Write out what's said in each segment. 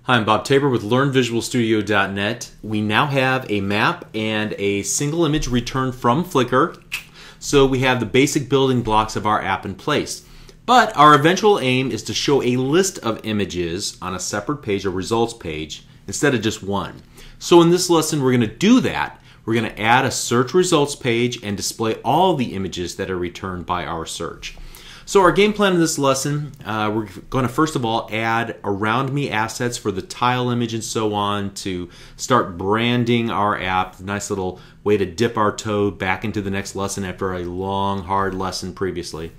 Hi, I'm Bob Tabor with LearnVisualStudio.net. We now have a map and a single image returned from Flickr. So we have the basic building blocks of our app in place. But our eventual aim is to show a list of images on a separate page, a results page, instead of just one. So in this lesson, we're going to do that. We're going to add a search results page and display all the images that are returned by our search. So our game plan in this lesson, we're going to first of all add AroundMe assets for the tile image and so on to start branding our app. Nice little way to dip our toe back into the next lesson after a long, hard lesson previously.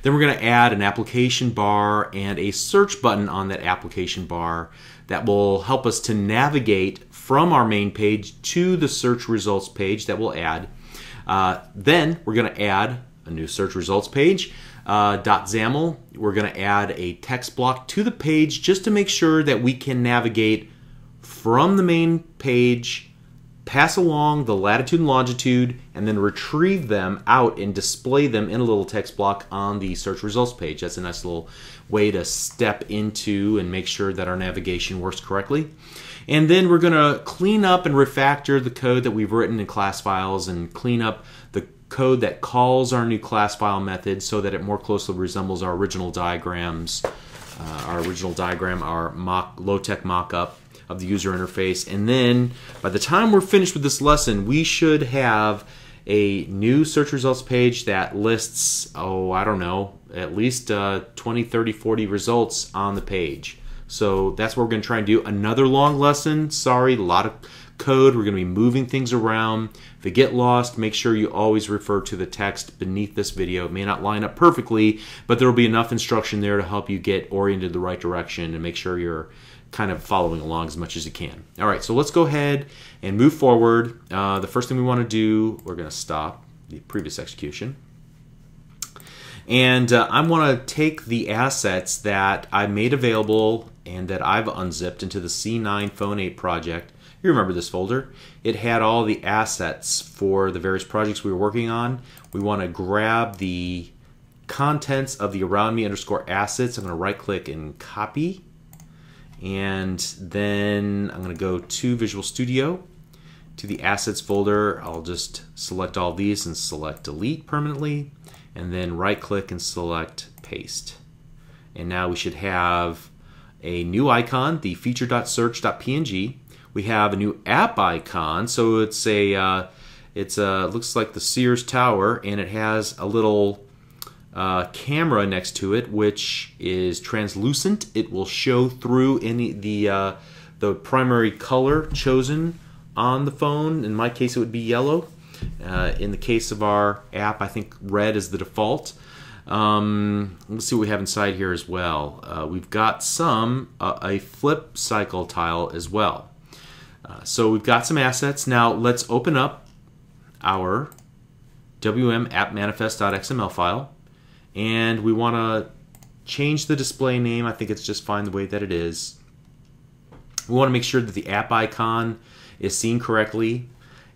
Then we're going to add an application bar and a search button on that application bar that will help us to navigate from our main page to the search results page that we'll add. Then we're going to add a new search results page. .XAML, we're going to add a text block to the page just to make sure that we can navigate from the main page, pass along the latitude and longitude, and then retrieve them out and display them in a little text block on the search results page. That's a nice little way to step into and make sure that our navigation works correctly. And then we're going to clean up and refactor the code that we've written in class files and clean up the code that calls our new class file method so that it more closely resembles our original diagrams, our low-tech mock-up of the user interface. And then by the time we're finished with this lesson, we should have a new search results page that lists, I don't know, at least 20, 30, 40 results on the page. So that's what we're going to try and do. Another long lesson. Sorry, a lot of code. We're going to be moving things around. If you get lost, make sure you always refer to the text beneath this video. It may not line up perfectly, but there will be enough instruction there to help you get oriented the right direction and make sure you're kind of following along as much as you can. All right, so let's go ahead and move forward. The first thing we want to do, we're going to stop the previous execution. And I want to take the assets that I made available and that I've unzipped into the C9 Phone 8 project. You remember this folder. It had all the assets for the various projects we were working on. We want to grab the contents of the AroundMe_assets. I'm going to right click and copy. And then I'm going to go to Visual Studio, to the assets folder. I'll just select all these and select delete permanently. And then right click and select paste. And now we should have a new icon, the feature.search.png. We have a new app icon, so it's looks like the Sears Tower, and it has a little camera next to it, which is translucent. It will show through any the primary color chosen on the phone. In my case, it would be yellow. In the case of our app, I think red is the default. Let's see what we have inside here as well. We've got a flip cycle tile as well. So we've got some assets. Now let's open up our WM app manifest.xml file, and we want to change the display name. I think it's just fine the way that it is. We want to make sure that the app icon is seen correctly,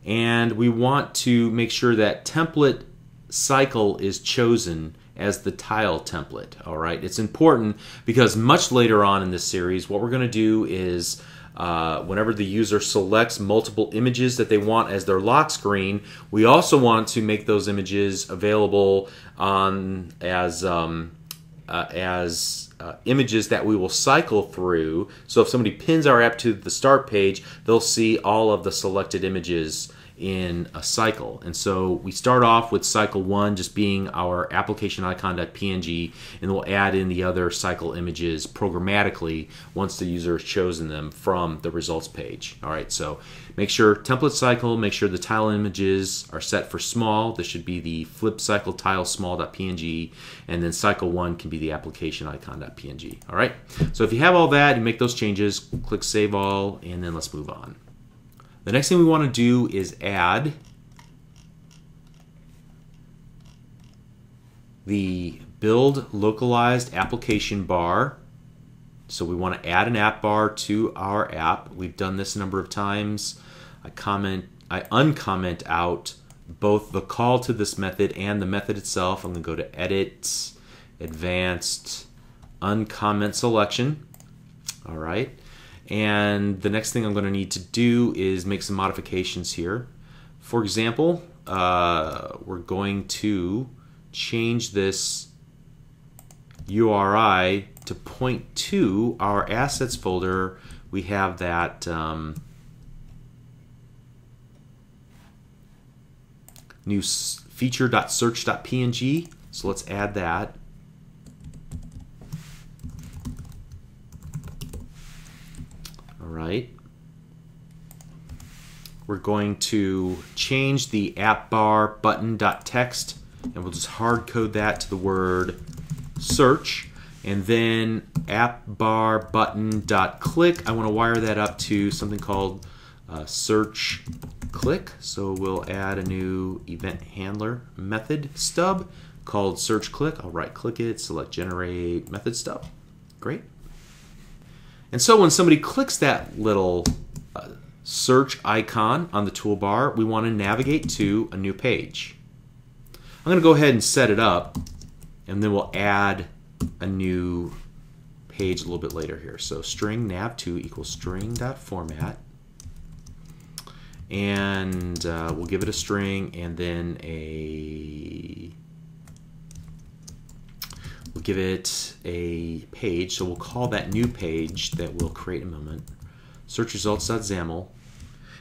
and we want to make sure that template cycle is chosen as the tile template. All right, it's important because much later on in this series, what we're going to do is whenever the user selects multiple images that they want as their lock screen, we also want to make those images available on as images that we will cycle through. So if somebody pins our app to the start page, they'll see all of the selected images in a cycle. And so we start off with cycle 1 just being our application icon.png, and we'll add in the other cycle images programmatically once the user has chosen them from the results page. All right, so make sure template cycle, make sure the tile images are set for small. This should be the flip cycle tile small.png, and then cycle 1 can be the application icon.png. All right, so if you have all that, you make those changes, click save all, and then let's move on. The next thing we want to do is add the build localized application bar. So we want to add an app bar to our app. We've done this a number of times. I uncomment out both the call to this method and the method itself. I'm going to go to Edit, Advanced, Uncomment Selection. All right. And the next thing I'm going to need to do is make some modifications here. For example, we're going to change this URI to point to our assets folder. We have that new feature.search.png, so let's add that. All right. We're going to change the app bar button.text, and we'll just hard code that to the word search. And then app bar button.click, I want to wire that up to something called search click. So we'll add a new event handler method stub called search click. I'll right click it, select generate method stub. Great. And so when somebody clicks that little search icon on the toolbar, we want to navigate to a new page. I'm going to go ahead and set it up, and then we'll add a new page a little bit later here. So string nav2 equals string.format, and we'll give it a string, and then we'll give it a page. So we'll call that new page that we'll create in a moment search results.xaml,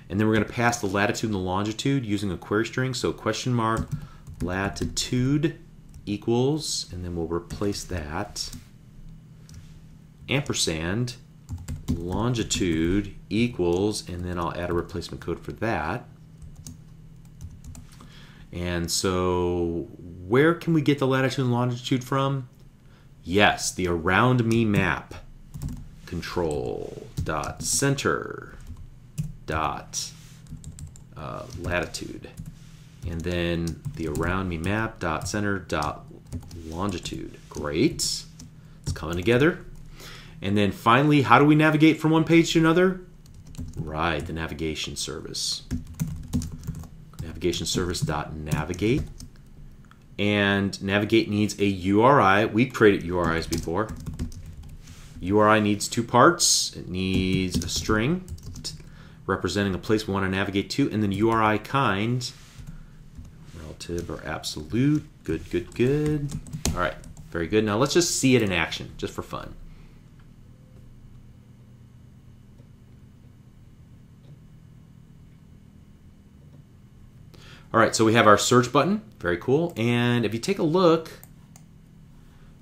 and then we're going to pass the latitude and the longitude using a query string. So question mark latitude equals, and then we'll replace that, ampersand longitude equals, and then I'll add a replacement code for that. And so where can we get the latitude and longitude from? Yes, the AroundMe map. Control.center.latitude. And then the AroundMe map.center.longitude. Great. It's coming together. And then finally, how do we navigate from one page to another? Right, the navigation service. Navigation service.navigate. And navigate needs a URI. We've created URIs before. URI needs two parts. It needs a string representing a place we want to navigate to, and then URI kind, relative or absolute. Good, good, good. All right, very good. Now let's just see it in action, just for fun. All right, so we have our search button. Very cool. And if you take a look,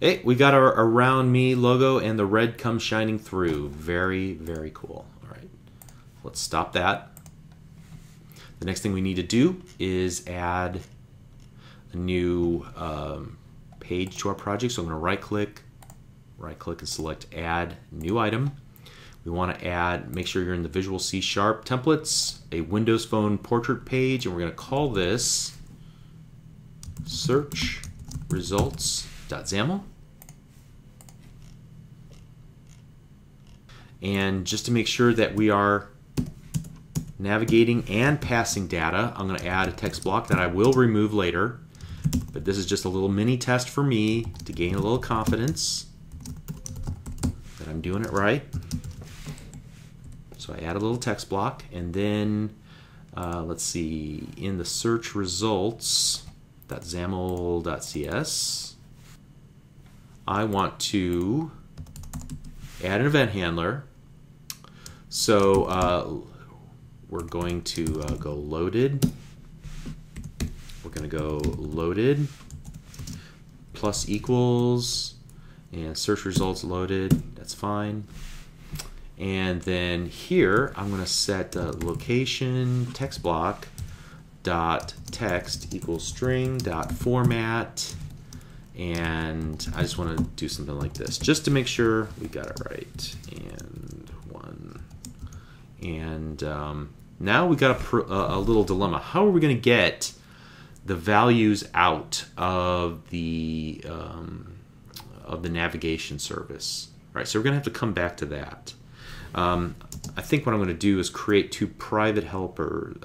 hey, we got our AroundMe logo and the red comes shining through. Very, very cool. All right, let's stop that. The next thing we need to do is add a new page to our project. So I'm going to right click and select add new item. We want to add, make sure you're in the Visual C# templates, a Windows Phone portrait page, and we're going to call this search results.xaml. And just to make sure that we are navigating and passing data, I'm going to add a text block that I will remove later. But this is just a little mini test for me to gain a little confidence that I'm doing it right. So I add a little text block, and then let's see, in the search results.xaml.cs, I want to add an event handler. So we're going to go loaded. We're going to go loaded plus equals, and search results loaded. That's fine. And then here I'm going to set location text block dot text equals string dot format, and I just want to do something like this just to make sure we got it right. And one, and now we got a little dilemma. How are we going to get the values out of the navigation service? All right, so we're going to have to come back to that. I think what I'm going to do is create two private member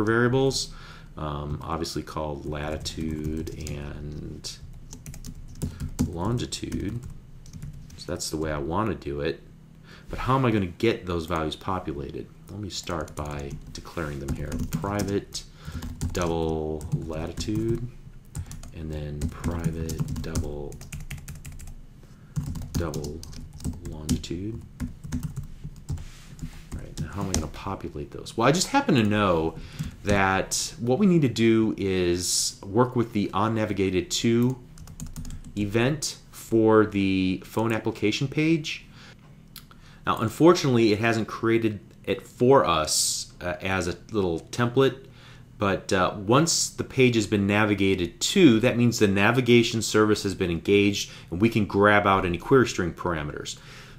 variables, obviously called latitude and longitude. So that's the way I want to do it. But how am I going to get those values populated? Let me start by declaring them here. Private double latitude, and then private double longitude. All right, now how am I going to populate those? Well, I just happen to know that what we need to do is work with the onNavigated_to event for the phone application page. Now, unfortunately, it hasn't created it for us as a little template, but once the page has been navigated to, that means the navigation service has been engaged and we can grab out any query string parameters.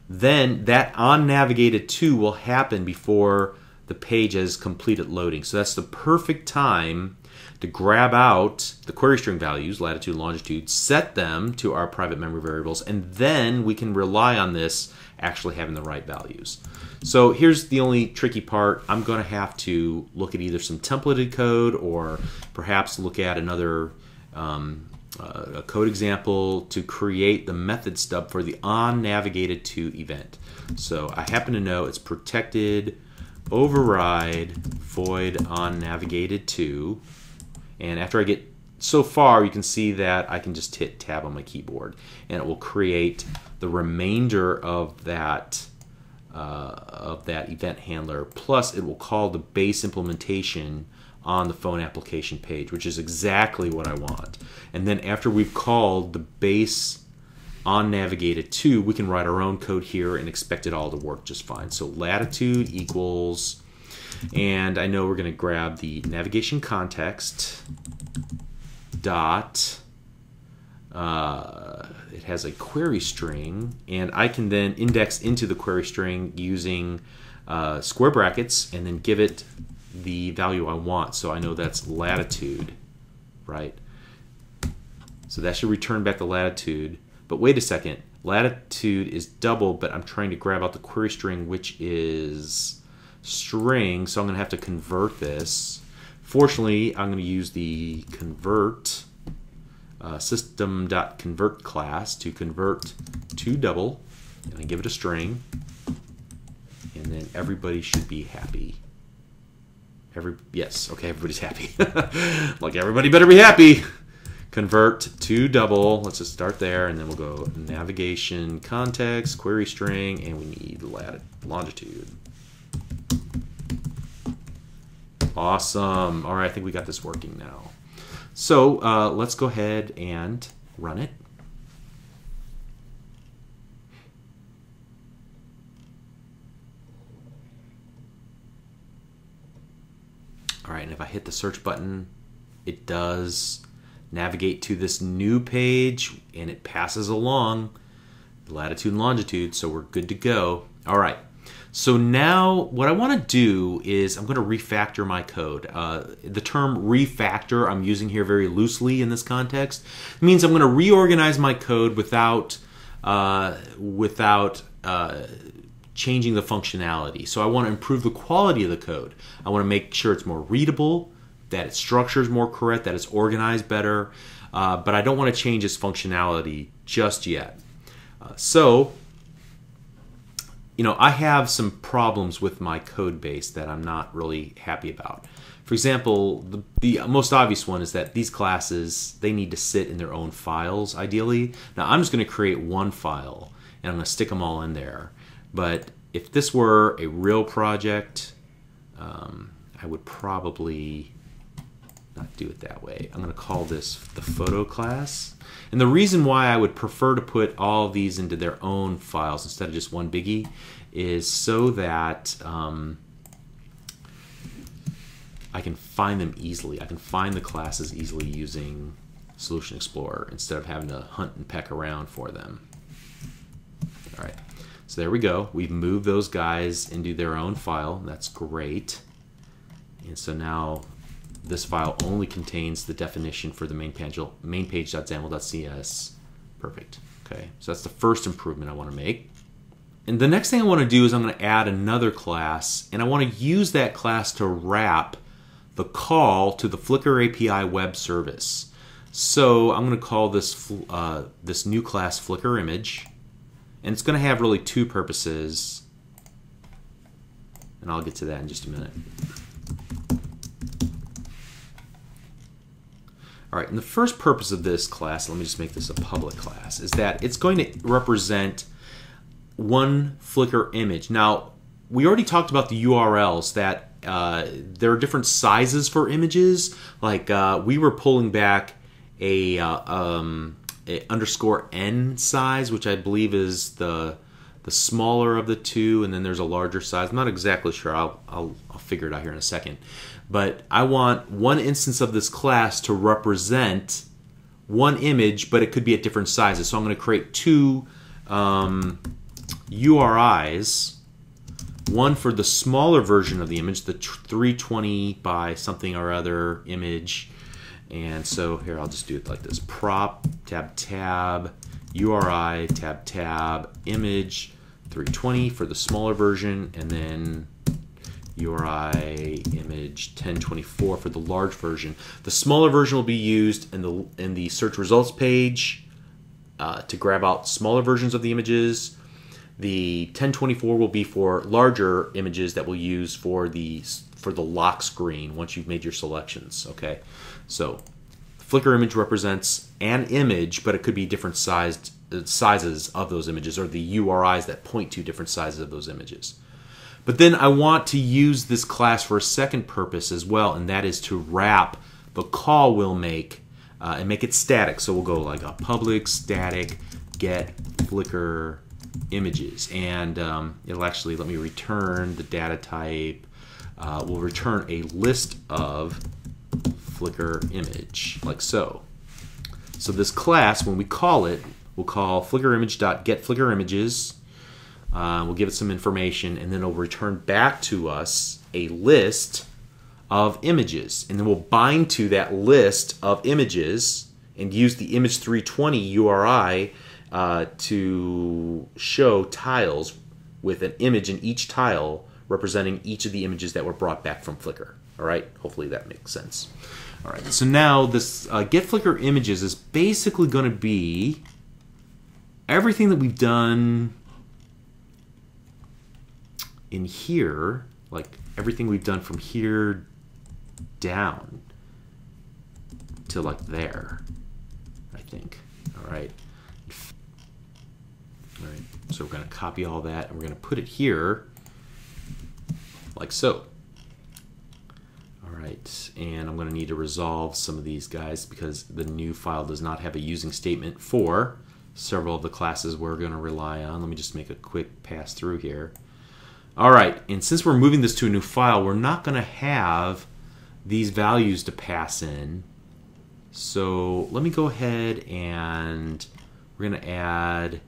Then that onNavigated_to will happen before the page has completed loading. So that's the perfect time to grab out the query string values, latitude, longitude, set them to our private memory variables, and then we can rely on this actually having the right values. So here's the only tricky part. I'm going to have to look at either some templated code or perhaps look at another a code example to create the method stub for the onNavigated_to event. So I happen to know it's protected override void onNavigated_to, and after I get so far, you can see that I can just hit tab on my keyboard and it will create the remainder of that event handler, plus it will call the base implementation on the phone application page, which is exactly what I want. And then after we've called the base onNavigated_to, we can write our own code here and expect it all to work just fine. So latitude equals, and I know we're going to grab the navigation context dot, it has a query string, and I can then index into the query string using square brackets and then give it the value I want. So I know that's latitude, right? So that should return back the latitude. But wait a second, latitude is double, but I'm trying to grab out the query string, which is string, so I'm going to have to convert this. Fortunately, I'm going to use the convert system.convert class to convert to double, and I give it a string, and then everybody should be happy. Yes, okay, everybody's happy. Like, everybody better be happy. Convert to double, let's just start there, and then we'll go navigation context, query string, and we need longitude. Awesome. All right, I think we got this working now. So let's go ahead and run it. All right, and if I hit the search button, it does navigate to this new page, and it passes along latitude and longitude, so we're good to go. All right, so now what I want to do is I'm going to refactor my code. The term refactor I'm using here very loosely in this context. It means I'm going to reorganize my code without changing the functionality. So I want to improve the quality of the code. I want to make sure it's more readable, that its structure is more correct, that it's organized better, but I don't want to change its functionality just yet. You know, I have some problems with my code base that I'm not really happy about. For example, the most obvious one is that these classes, they need to sit in their own files, ideally. Now, I'm just going to create one file, and I'm going to stick them all in there. But if this were a real project, I would probably not do it that way. I'm going to call this the photo class. And the reason why I would prefer to put all of these into their own files instead of just one biggie is so that I can find them easily. I can find the classes easily using Solution Explorer instead of having to hunt and peck around for them. All right, so there we go. We've moved those guys into their own file. That's great. And so now this file only contains the definition for the main page.xaml.cs. Perfect. Okay, so that's the first improvement I want to make. And the next thing I want to do is I'm going to add another class, and I want to use that class to wrap the call to the Flickr API web service. So I'm going to call this this new class Flickr image, and it's going to have really two purposes. and I'll get to that in just a minute. All right, and the first purpose of this class, let me just make this a public class, is that it's going to represent one Flickr image. Now, we already talked about the URLs, that there are different sizes for images. Like we were pulling back a _n size, which I believe is the smaller of the two, and then there's a larger size. I'm not exactly sure. I'll figure it out here in a second. But I want one instance of this class to represent one image, but it could be at different sizes. So I'm going to create two URIs, one for the smaller version of the image, the 320 by something or other image. And so here, I'll just do it like this. Prop, tab, URI, tab, image, 320 for the smaller version, and then URI image 1024 for the large version. The smaller version will be used in the search results page to grab out smaller versions of the images. The 1024 will be for larger images that we'll use for the lock screen once you've made your selections. Okay, so Flickr image represents an image, but it could be different sizes of those images, or the URIs that point to different sizes of those images. But then I want to use this class for a second purpose as well, and that is to wrap the call we'll make and make it static. So we'll go like a public static get Flickr images, and it'll actually let me return the data type. We'll return a list of Flickr image, like so. So this class, when we call it, we'll call FlickrImage.getFlickrImages. We'll give it some information, and then it'll return back to us a list of images. And then we'll bind to that list of images and use the image 320 URI to show tiles with an image in each tile representing each of the images that were brought back from Flickr. All right, hopefully that makes sense. All right, so now this get Flickr images is basically going to be everything that we've done in here, like everything we've done from here down to like there, I think. All right. All right, so we're going to copy all that, and we're going to put it here like so. All right, and I'm going to need to resolve some of these guys because the new file does not have a using statement for several of the classes we're going to rely on. Let me just make a quick pass through here. All right, and since we're moving this to a new file, we're not going to have these values to pass in. So let me go ahead and we're going to add,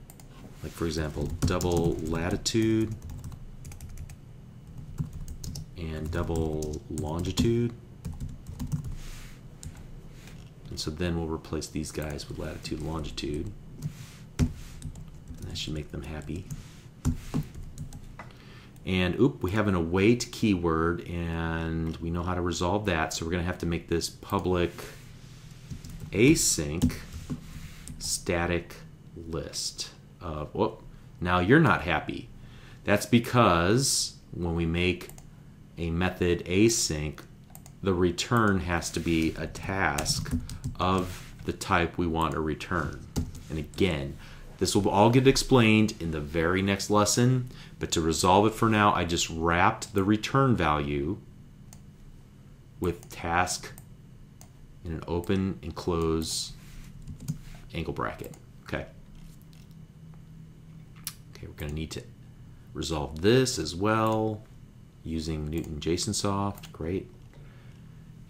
like for example, double latitude and double longitude. And so then we'll replace these guys with latitude and longitude. And that should make them happy. And oop, we have an await keyword, and we know how to resolve that. So we're going to have to make this public async static list of, whoop, now you're not happy. That's because when we make a method async, the return has to be a task of the type we want to return. And again, this will all get explained in the very next lesson, but to resolve it for now, I just wrapped the return value with task in an open and close angle bracket. Okay. Okay, we're going to need to resolve this as well using Newton JSONsoft. Great.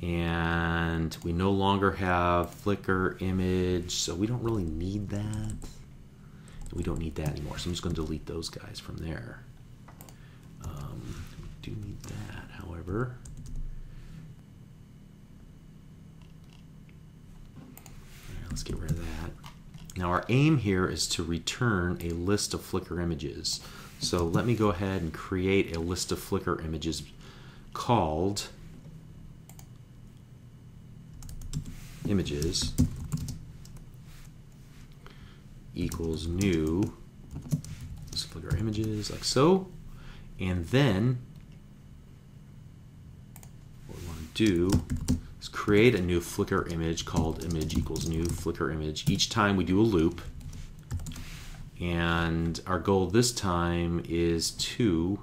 And we no longer have Flickr image, so we don't really need that. We don't need that anymore, so I'm just going to delete those guys from there. We do need that, however. All right, let's get rid of that. Now our aim here is to return a list of Flickr images. So let me go ahead and create a list of Flickr images called images equals new Flickr images, like so. And then do is create a new Flickr image called image equals new Flickr image. Each time we do a loop. And our goal this time is to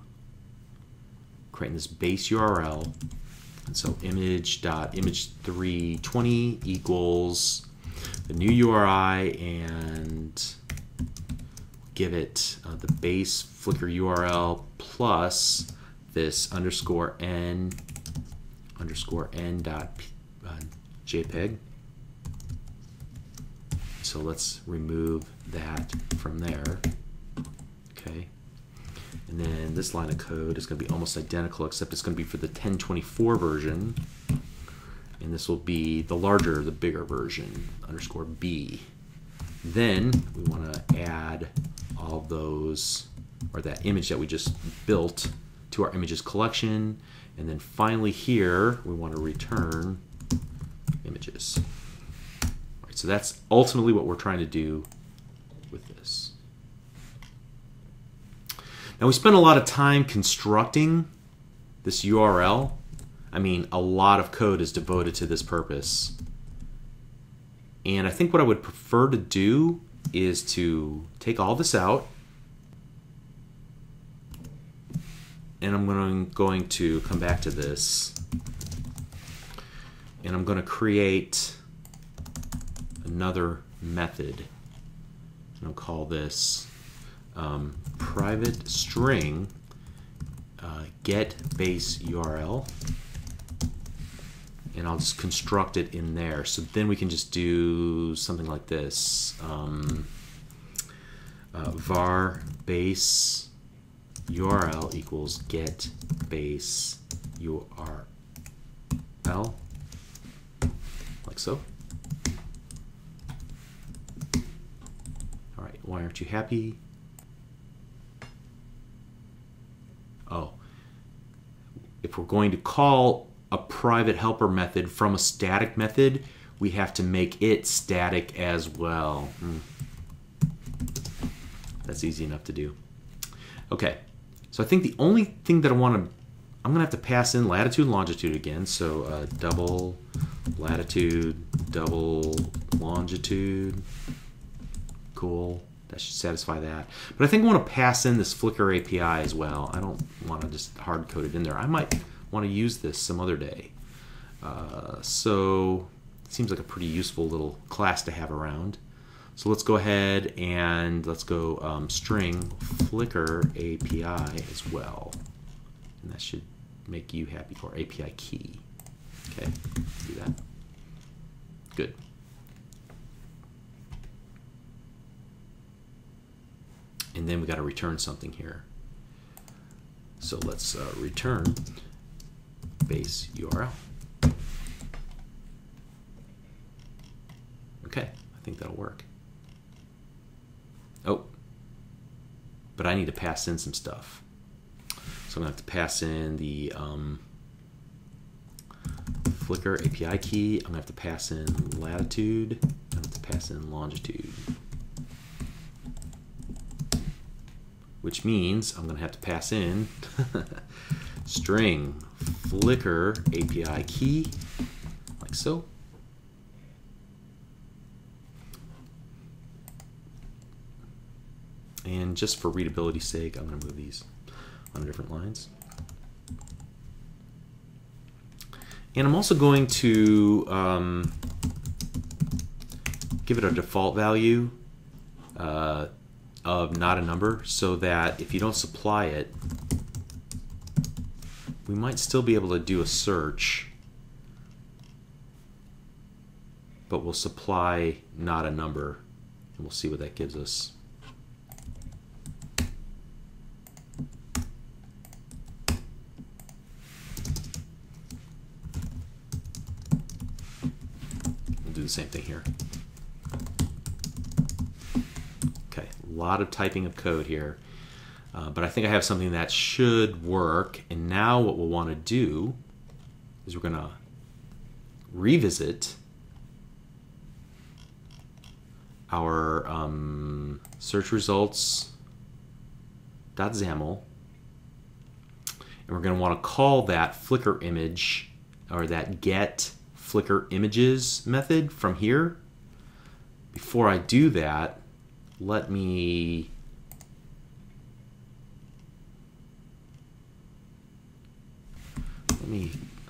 create this base URL. And so image.image320 equals the new URI, and give it the base Flickr URL plus this underscore n dot JPEG. So let's remove that from there. Okay. And then this line of code is going to be almost identical, except it's going to be for the 1024 version. And this will be the larger, the bigger version, underscore B. Then we want to add all those, or that image that we just built, to our images collection. And then finally here, we want to return images. All right, so that's ultimately what we're trying to do with this. Now we spent a lot of time constructing this URL. I mean, a lot of code is devoted to this purpose. And I think what I would prefer to do is to take all this out, and I'm going to come back to this, and I'm going to create another method, and I'll call this private string get base URL, and I'll just construct it in there. So then we can just do something like this, var base URL equals get base URL, like so. All right, why aren't you happy? Oh, if we're going to call a private helper method from a static method, we have to make it static as well. That's easy enough to do. Okay, so I think the only thing that I'm going to have to pass in latitude and longitude again. So double latitude, double longitude. Cool. That should satisfy that. But I think I want to pass in this Flickr API as well. I don't want to just hard code it in there. I might want to use this some other day. So it seems like a pretty useful little class to have around. So let's go ahead and let's go string Flickr API as well. And that should make you happy, or API key. Okay, do that. Good. And then we got to return something here. So let's return base URL. Okay, I think that'll work. Oh, but I need to pass in some stuff. So I'm going to have to pass in the Flickr API key. I'm going to have to pass in latitude. I'm going to have to pass in longitude. Which means I'm going to have to pass in string Flickr API key, like so. And just for readability's sake, I'm going to move these on different lines. And I'm also going to give it a default value of not a number, so that if you don't supply it, we might still be able to do a search, but we'll supply not a number, and we'll see what that gives us. We'll do the same thing here. Okay, a lot of typing of code here, but I think I have something that should work. And now what we'll want to do is we're going to revisit our search results .xaml, and we're going to want to call that Flickr image or that get Flickr images method from here. Before I do that, let me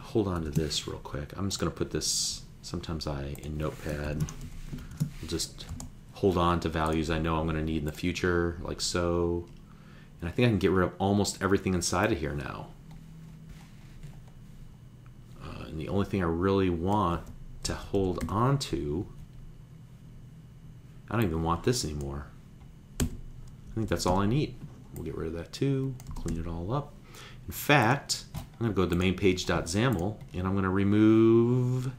hold on to this real quick. I'm just going to put this, sometimes in Notepad, I'll just hold on to values I know I'm going to need in the future, like so. And I think I can get rid of almost everything inside of here now. And the only thing I really want to hold on to, I don't even want this anymore. I think that's all I need. We'll get rid of that too, clean it all up. In fact, I'm going to go to the main page.xaml and I'm going to remove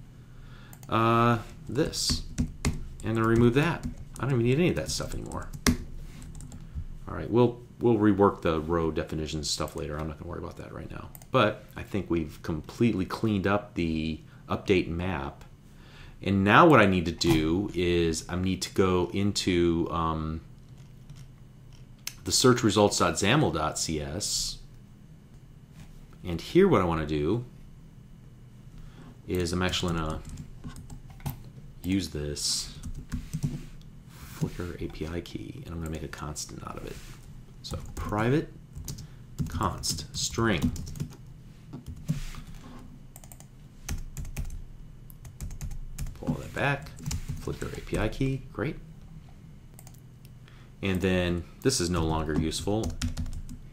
this. And I'm going to remove that. I don't even need any of that stuff anymore. All right, we'll rework the row definitions stuff later. I'm not going to worry about that right now. But I think we've completely cleaned up the update map. And now what I need to do is I need to go into the search results.xaml.cs. And here what I want to do is I'm actually going to use this Flickr API key, and I'm going to make a constant out of it. So private const string. Pull all that back. Flickr API key, great. And then this is no longer useful.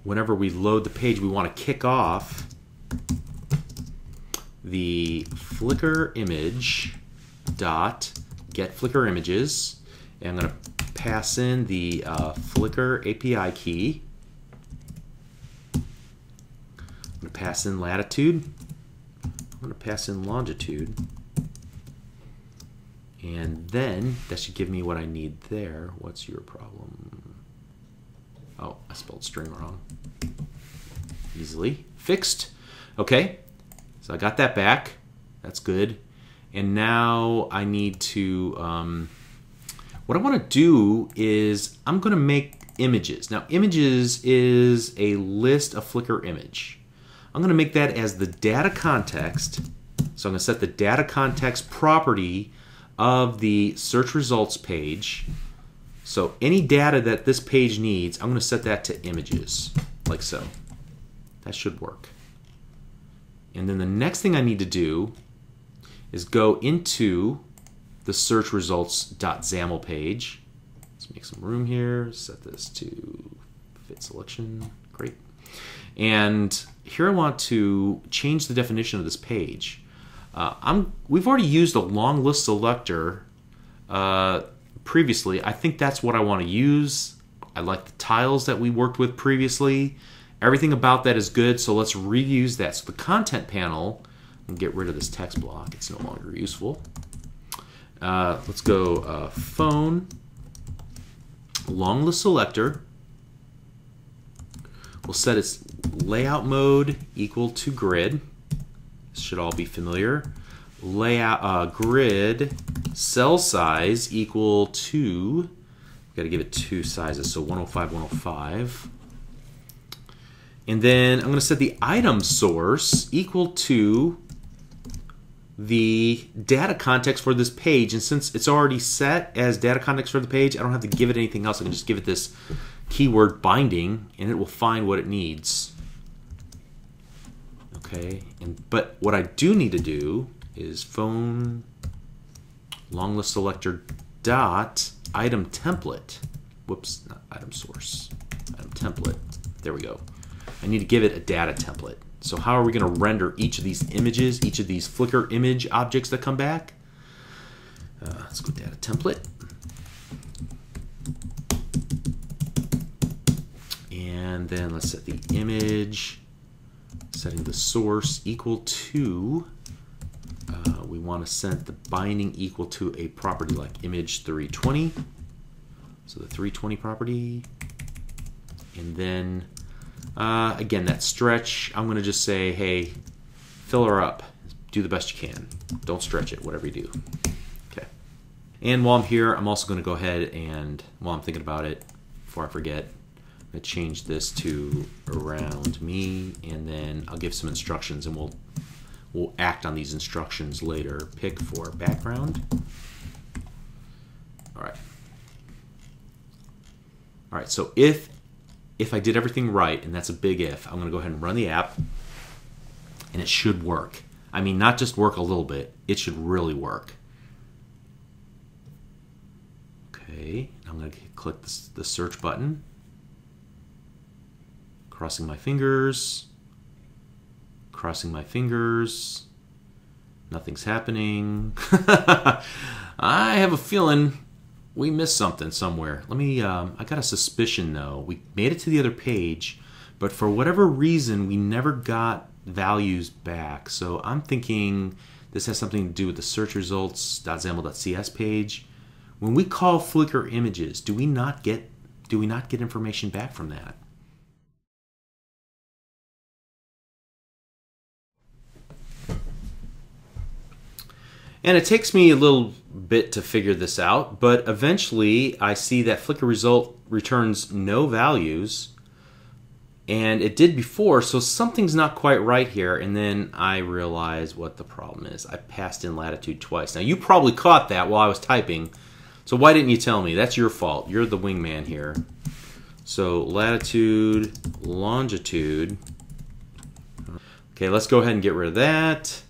Whenever we load the page, we want to kick off the Flickr image dot get Flickr images, and I'm going to pass in the Flickr API key. I'm going to pass in latitude. I'm going to pass in longitude. And then that should give me what I need there. What's your problem? Oh, I spelled string wrong. Easily fixed. Okay, so I got that back. That's good. And now I need to, what I want to do is I'm going to make images. Now images is a list of Flickr image. I'm going to make that as the data context. So I'm going to set the data context property of the search results page. So any data that this page needs, I'm going to set that to images, like so. That should work. And then the next thing I need to do is go into the search results.xaml page. Let's make some room here, set this to fit selection, great. And here I want to change the definition of this page. We've already used a long list selector previously. I think that's what I want to use. I like the tiles that we worked with previously. Everything about that is good, so let's reuse that. So the content panel, I'll get rid of this text block. It's no longer useful. Let's go phone, long list selector. We'll set its layout mode equal to grid. This should all be familiar. Layout grid cell size equal to, we've got to give it two sizes, so 105, 105. And then I'm going to set the item source equal to the data context for this page. And since it's already set as data context for the page, I don't have to give it anything else. I can just give it this keyword binding, and it will find what it needs. Okay, but what I do need to do is phone long list selector dot item template. Whoops, not item source. Item template. There we go. I need to give it a data template. So how are we going to render each of these images, each of these Flickr image objects that come back? Let's go data template. And then let's set the image, setting the source equal to, we want to set the binding equal to a property like image 320. So the 320 property. And then, again, that stretch, I'm going to just say, hey, fill her up. Do the best you can. Don't stretch it, whatever you do. Okay. And while I'm here, I'm also going to go ahead and, while I'm thinking about it, before I forget, I'm going to change this to AroundMe, and then I'll give some instructions, and we'll we'll act on these instructions later. Pick for background. All right. All right, so if I did everything right, and that's a big if, I'm going to go ahead and run the app, and it should work. I mean, not just work a little bit, it should really work. Okay, I'm going to click the search button, crossing my fingers, nothing's happening. I have a feeling we missed something somewhere. Let me, I got a suspicion though. We made it to the other page, but for whatever reason, we never got values back. So I'm thinking this has something to do with the search results.xaml.cs page. When we call Flickr images, do we not get information back from that? And it takes me a little bit to figure this out, but eventually I see that Flickr result returns no values, and it did before, so something's not quite right here, and then I realize what the problem is. I passed in latitude twice. Now you probably caught that while I was typing, so why didn't you tell me? That's your fault. You're the wingman here. So latitude, longitude. Okay, let's go ahead and get rid of that.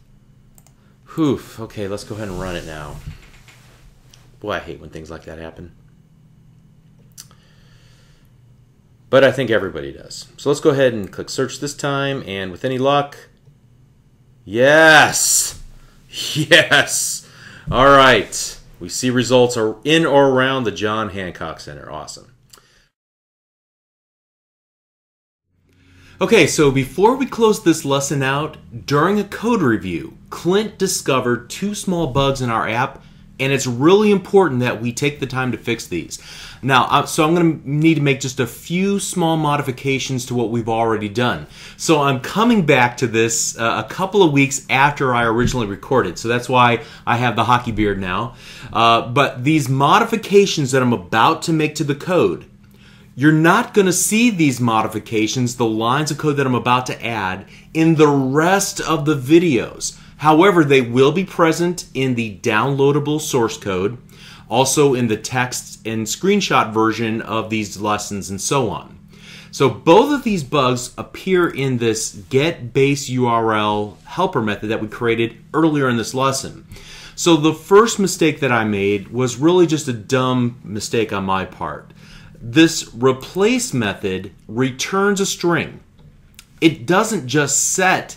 Whew, okay, let's go ahead and run it now. Boy, I hate when things like that happen. But I think everybody does. So let's go ahead and click search this time, and with any luck, yes! Yes! All right, we see results are in or around the John Hancock Center. Awesome. Okay, so before we close this lesson out, during a code review, Clint discovered 2 small bugs in our app, and it's really important that we take the time to fix these. Now, so I'm going to need to make just a few small modifications to what we've already done. So I'm coming back to this a couple of weeks after I originally recorded, so that's why I have the hockey beard now. But these modifications that I'm about to make to the code, you're not going to see these modifications, the lines of code that I'm about to add, in the rest of the videos. However, they will be present in the downloadable source code, also in the text and screenshot version of these lessons, and so on. So both of these bugs appear in this get base URL helper method that we created earlier in this lesson. So the first mistake that I made was really just a dumb mistake on my part. This replace method returns a string. It doesn't just set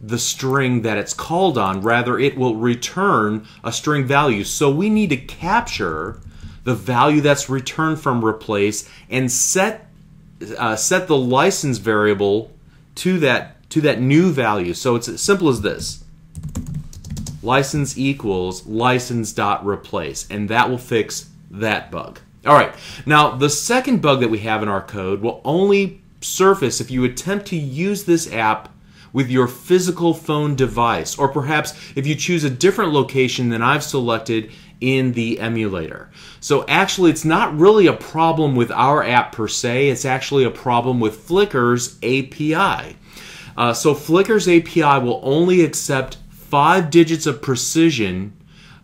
the string that it's called on, rather it will return a string value. So we need to capture the value that's returned from replace and set the license variable to that new value. So it's as simple as this. License equals license.replace, and that will fix that bug. All right, now the second bug that we have in our code will only surface if you attempt to use this app with your physical phone device, or perhaps if you choose a different location than I've selected in the emulator. So actually it's not really a problem with our app per se, it's actually a problem with Flickr's API. So Flickr's API will only accept 5 digits of precision,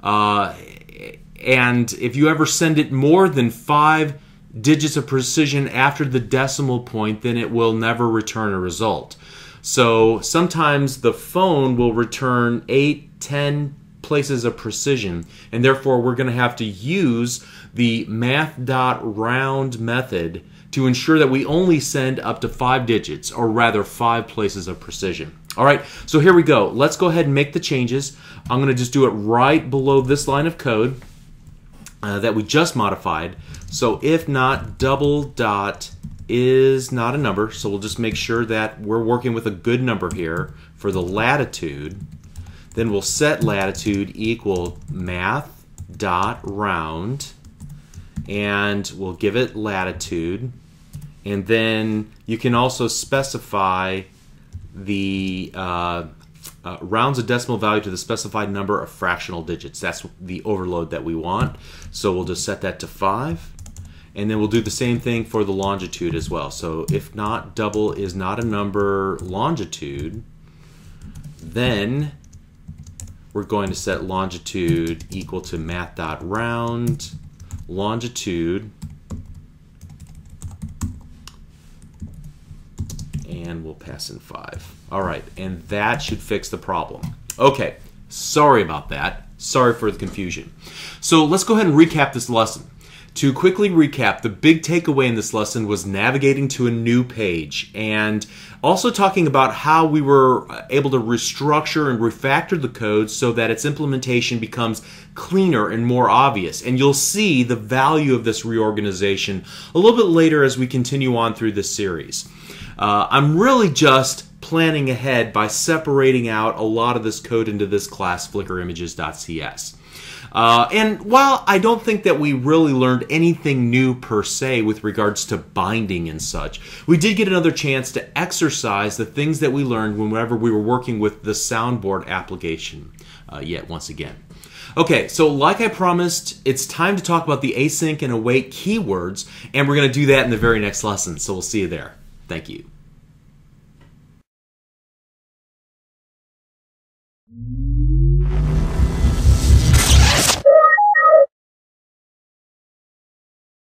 and if you ever send it more than 5 digits of precision after the decimal point, then it will never return a result. So sometimes the phone will return 8, 10 places of precision, and therefore we're going to have to use the math.round method to ensure that we only send up to 5 digits, or rather 5 places of precision. All right, so here we go. Let's go ahead and make the changes. I'm going to just do it right below this line of code that we just modified. So if not, double dot is not a number, so we'll just make sure that we're working with a good number here for the latitude. Then we'll set latitude equal math.round, and we'll give it latitude. And then you can also specify the rounds a decimal value to the specified number of fractional digits. That's the overload that we want. So we'll just set that to 5. And then we'll do the same thing for the longitude as well. So if not, double is not a number, longitude, then we're going to set longitude equal to math.round longitude, and we'll pass in 5. All right, and that should fix the problem. Okay, sorry about that. Sorry for the confusion. So let's go ahead and recap this lesson. To quickly recap, the big takeaway in this lesson was navigating to a new page and also talking about how we were able to restructure and refactor the code so that its implementation becomes cleaner and more obvious. And you'll see the value of this reorganization a little bit later as we continue on through this series. I'm really just planning ahead by separating out a lot of this code into this class, flickrimages.cs. And while I don't think that we really learned anything new per se with regards to binding and such, we did get another chance to exercise the things that we learned whenever we were working with the SoundBoard application yet once again. Okay, so like I promised, it's time to talk about the async and await keywords, and we're going to do that in the very next lesson, so we'll see you there. Thank you.